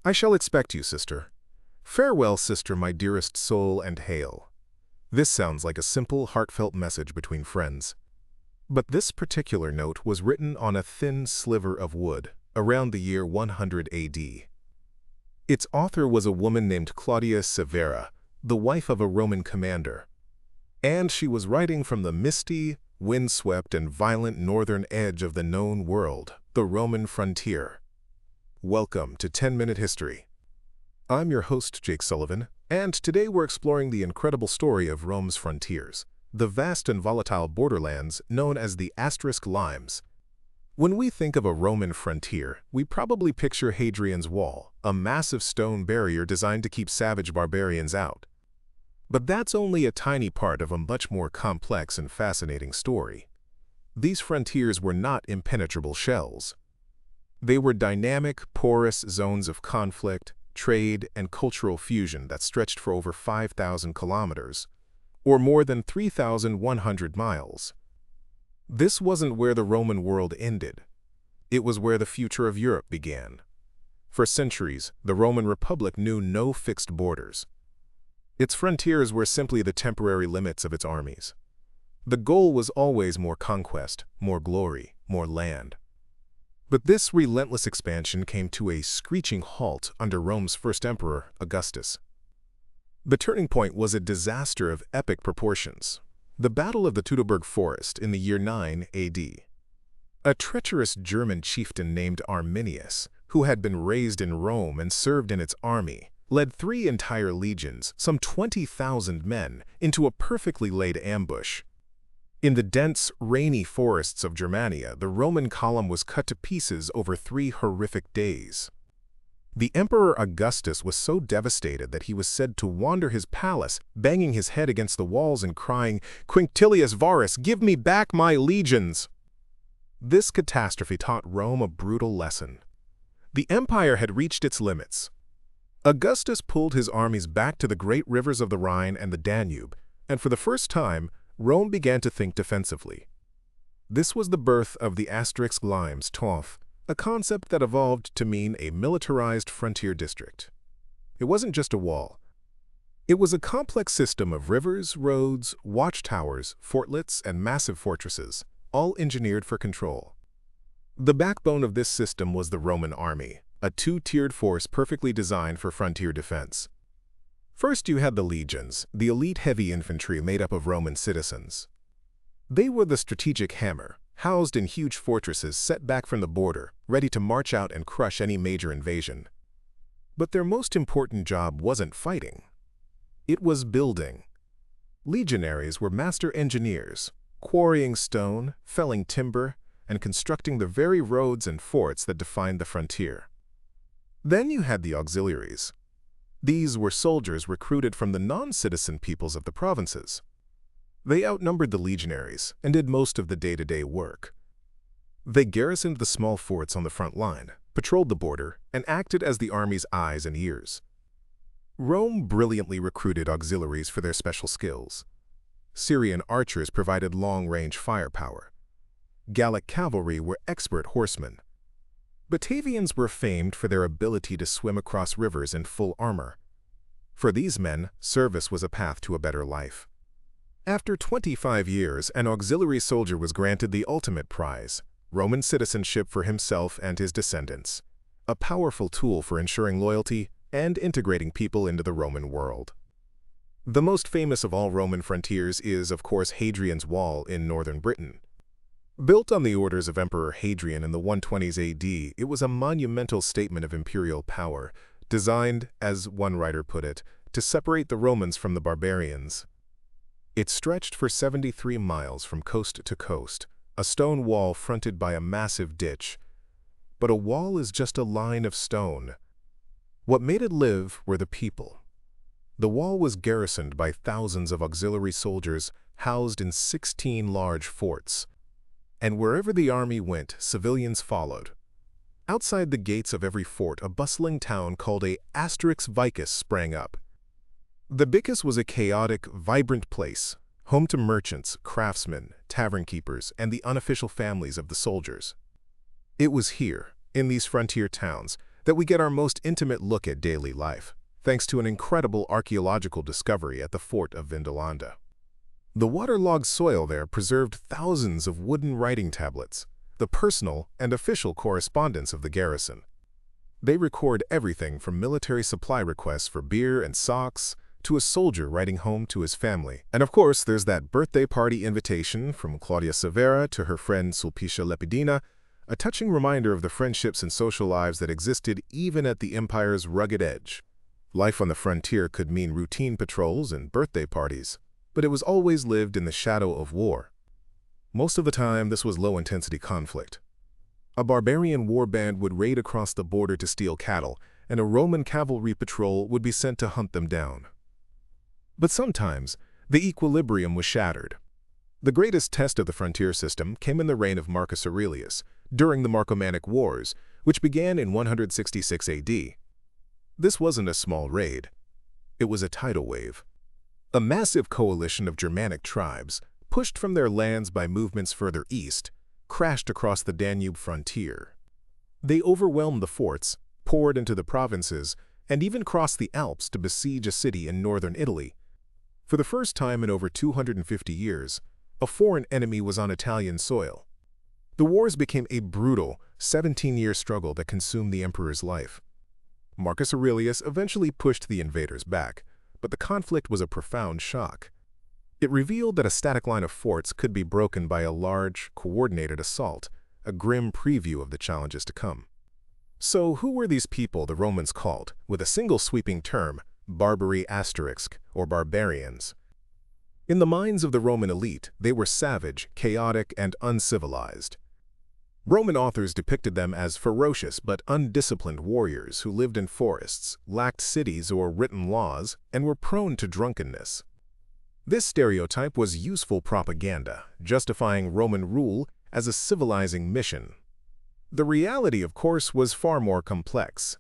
I shall expect you, sister. Farewell, sister, my dearest soul, and hail. This sounds like a simple, heartfelt message between friends. But this particular note was written on a thin sliver of wood, around the year 100 AD. Its author was a woman named Claudia Severa, the wife of a Roman commander. And she was writing from the misty, windswept, and violent northern edge of the known world, the Roman frontier. Welcome to 10-Minute History. I'm your host, Jake Sullivan, and today we're exploring the incredible story of Rome's frontiers, the vast and volatile borderlands known as the Asterisk Limes. When we think of a Roman frontier, we probably picture Hadrian's Wall, a massive stone barrier designed to keep savage barbarians out. But that's only a tiny part of a much more complex and fascinating story. These frontiers were not impenetrable shells. They were dynamic, porous zones of conflict, trade, and cultural fusion that stretched for over 5,000 kilometers, or more than 3,100 miles. This wasn't where the Roman world ended. It was where the future of Europe began. For centuries, the Roman Republic knew no fixed borders. Its frontiers were simply the temporary limits of its armies. The goal was always more conquest, more glory, more land. But this relentless expansion came to a screeching halt under Rome's first emperor, Augustus. The turning point was a disaster of epic proportions. The Battle of the Teutoburg Forest in the year 9 AD. A treacherous German chieftain named Arminius, who had been raised in Rome and served in its army, led 3 entire legions, some 20,000 men, into a perfectly laid ambush. In the dense, rainy forests of Germania, the Roman column was cut to pieces over 3 horrific days. The Emperor Augustus was so devastated that he was said to wander his palace, banging his head against the walls and crying, "Quinctilius Varus, give me back my legions!" This catastrophe taught Rome a brutal lesson. The empire had reached its limits. Augustus pulled his armies back to the great rivers of the Rhine and the Danube, and for the first time, Rome began to think defensively. This was the birth of the Asterisk Limes, a concept that evolved to mean a militarized frontier district. It wasn't just a wall. It was a complex system of rivers, roads, watchtowers, fortlets, and massive fortresses, all engineered for control. The backbone of this system was the Roman army, a 2-tiered force perfectly designed for frontier defense. First, you had the legions, the elite heavy infantry made up of Roman citizens. They were the strategic hammer, housed in huge fortresses set back from the border, ready to march out and crush any major invasion. But their most important job wasn't fighting. It was building. Legionaries were master engineers, quarrying stone, felling timber, and constructing the very roads and forts that defined the frontier. Then you had the auxiliaries. These were soldiers recruited from the non-citizen peoples of the provinces. They outnumbered the legionaries and did most of the day-to-day work. They garrisoned the small forts on the front line, patrolled the border, and acted as the army's eyes and ears. Rome brilliantly recruited auxiliaries for their special skills. Syrian archers provided long-range firepower. Gallic cavalry were expert horsemen. Batavians were famed for their ability to swim across rivers in full armor. For these men, service was a path to a better life. After 25 years, an auxiliary soldier was granted the ultimate prize, Roman citizenship for himself and his descendants, a powerful tool for ensuring loyalty and integrating people into the Roman world. The most famous of all Roman frontiers is, of course, Hadrian's Wall in northern Britain. Built on the orders of Emperor Hadrian in the 120s AD, it was a monumental statement of imperial power, designed, as one writer put it, to separate the Romans from the barbarians. It stretched for 73 miles from coast to coast, a stone wall fronted by a massive ditch. But a wall is just a line of stone. What made it live were the people. The wall was garrisoned by thousands of auxiliary soldiers housed in 16 large forts. And wherever the army went, civilians followed. Outside the gates of every fort, a bustling town called a Asterix Vicus sprang up. The Vicus was a chaotic, vibrant place, home to merchants, craftsmen, tavern keepers, and the unofficial families of the soldiers. It was here, in these frontier towns, that we get our most intimate look at daily life, thanks to an incredible archaeological discovery at the fort of Vindolanda. The waterlogged soil there preserved thousands of wooden writing tablets, the personal and official correspondence of the garrison. They record everything from military supply requests for beer and socks to a soldier writing home to his family. And of course, there's that birthday party invitation from Claudia Severa to her friend Sulpicia Lepidina, a touching reminder of the friendships and social lives that existed even at the empire's rugged edge. Life on the frontier could mean routine patrols and birthday parties, but it was always lived in the shadow of war. Most of the time, this was low-intensity conflict. A barbarian warband would raid across the border to steal cattle, and a Roman cavalry patrol would be sent to hunt them down. But sometimes, the equilibrium was shattered. The greatest test of the frontier system came in the reign of Marcus Aurelius, during the Marcomannic Wars, which began in 166 AD. This wasn't a small raid. It was a tidal wave. A massive coalition of Germanic tribes, pushed from their lands by movements further east, crashed across the Danube frontier. They overwhelmed the forts, poured into the provinces, and even crossed the Alps to besiege a city in northern Italy. For the first time in over 250 years, a foreign enemy was on Italian soil. The wars became a brutal, 17-year struggle that consumed the emperor's life. Marcus Aurelius eventually pushed the invaders back, but the conflict was a profound shock. It revealed that a static line of forts could be broken by a large, coordinated assault, a grim preview of the challenges to come. So who were these people the Romans called, with a single sweeping term, Barbary asterisk, or barbarians? In the minds of the Roman elite, they were savage, chaotic, and uncivilized. Roman authors depicted them as ferocious but undisciplined warriors who lived in forests, lacked cities or written laws, and were prone to drunkenness. This stereotype was useful propaganda, justifying Roman rule as a civilizing mission. The reality, of course, was far more complex.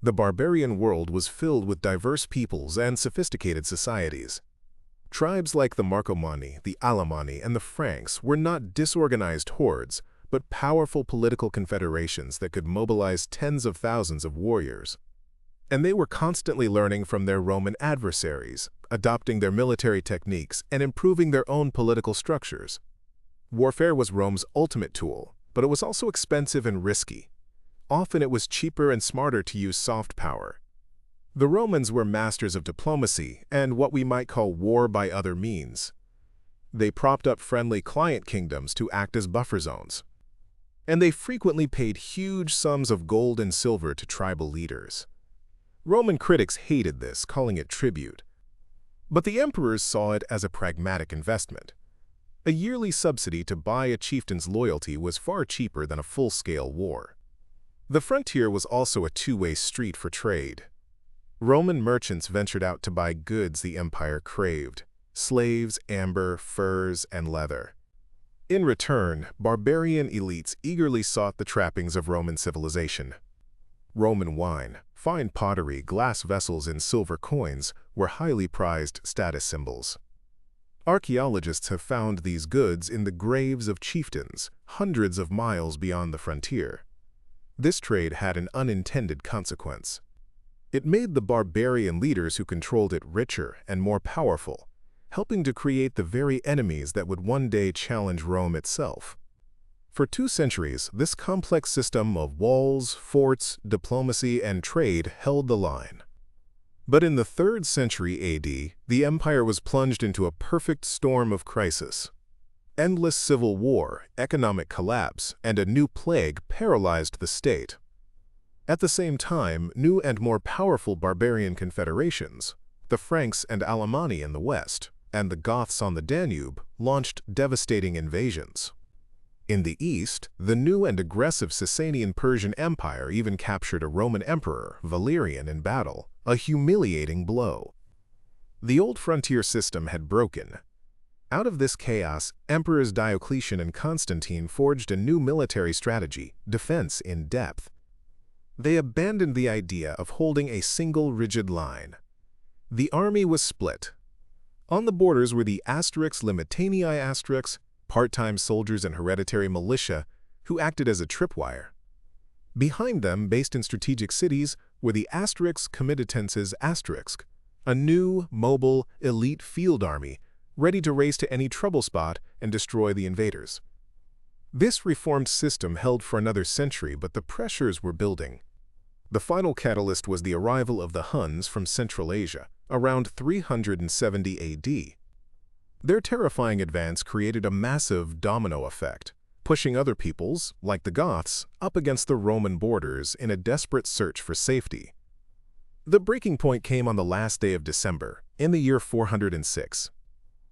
The barbarian world was filled with diverse peoples and sophisticated societies. Tribes like the Marcomanni, the Alemanni, and the Franks were not disorganized hordes, but powerful political confederations that could mobilize tens of thousands of warriors. And they were constantly learning from their Roman adversaries, adopting their military techniques and improving their own political structures. Warfare was Rome's ultimate tool, but it was also expensive and risky. Often it was cheaper and smarter to use soft power. The Romans were masters of diplomacy and what we might call war by other means. They propped up friendly client kingdoms to act as buffer zones. And they frequently paid huge sums of gold and silver to tribal leaders. Roman critics hated this, calling it tribute. But the emperors saw it as a pragmatic investment. A yearly subsidy to buy a chieftain's loyalty was far cheaper than a full-scale war. The frontier was also a two-way street for trade. Roman merchants ventured out to buy goods the empire craved: slaves, amber, furs, and leather. In return, barbarian elites eagerly sought the trappings of Roman civilization. Roman wine, fine pottery, glass vessels, and silver coins were highly prized status symbols. Archaeologists have found these goods in the graves of chieftains, hundreds of miles beyond the frontier. This trade had an unintended consequence. It made the barbarian leaders who controlled it richer and more powerful, helping to create the very enemies that would one day challenge Rome itself. For 2 centuries, this complex system of walls, forts, diplomacy, and trade held the line. But in the 3rd century AD, the empire was plunged into a perfect storm of crisis. Endless civil war, economic collapse, and a new plague paralyzed the state. At the same time, new and more powerful barbarian confederations, the Franks and Alemanni in the west, and the Goths on the Danube, launched devastating invasions. In the east, the new and aggressive Sasanian Persian Empire even captured a Roman emperor, Valerian, in battle, a humiliating blow. The old frontier system had broken. Out of this chaos, Emperors Diocletian and Constantine forged a new military strategy: defense in depth. They abandoned the idea of holding a single rigid line. The army was split. On the borders were the asterix limitanii asterix, part-time soldiers and hereditary militia, who acted as a tripwire. Behind them, based in strategic cities, were the Asterix Comitatenses Asterix, a new, mobile, elite field army ready to race to any trouble spot and destroy the invaders. This reformed system held for another century, but the pressures were building. The final catalyst was the arrival of the Huns from Central Asia, around 370 AD. Their terrifying advance created a massive domino effect, pushing other peoples, like the Goths, up against the Roman borders in a desperate search for safety. The breaking point came on the last day of December, in the year 406.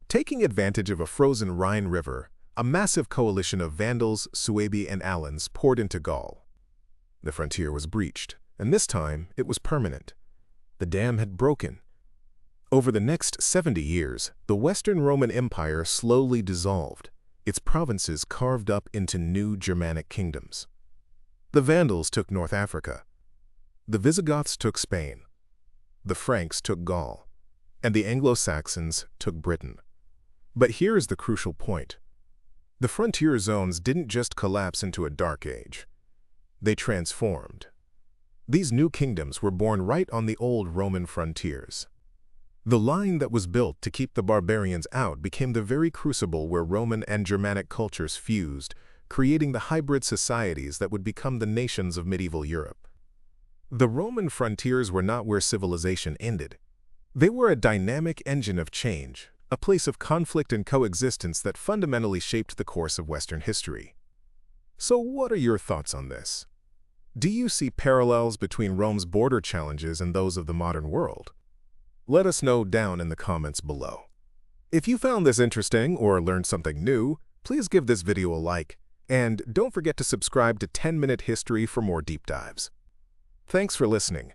Taking advantage of a frozen Rhine River, a massive coalition of Vandals, Suebi, and Alans poured into Gaul. The frontier was breached, and this time it was permanent. The dam had broken. Over the next 70 years, the Western Roman Empire slowly dissolved, its provinces carved up into new Germanic kingdoms. The Vandals took North Africa. The Visigoths took Spain. The Franks took Gaul. And the Anglo-Saxons took Britain. But here is the crucial point. The frontier zones didn't just collapse into a dark age. They transformed. These new kingdoms were born right on the old Roman frontiers. The line that was built to keep the barbarians out became the very crucible where Roman and Germanic cultures fused, creating the hybrid societies that would become the nations of medieval Europe. The Roman frontiers were not where civilization ended. They were a dynamic engine of change, a place of conflict and coexistence that fundamentally shaped the course of Western history. So what are your thoughts on this? Do you see parallels between Rome's border challenges and those of the modern world? Let us know down in the comments below. If you found this interesting or learned something new, please give this video a like, and don't forget to subscribe to 10-Minute History for more deep dives. Thanks for listening.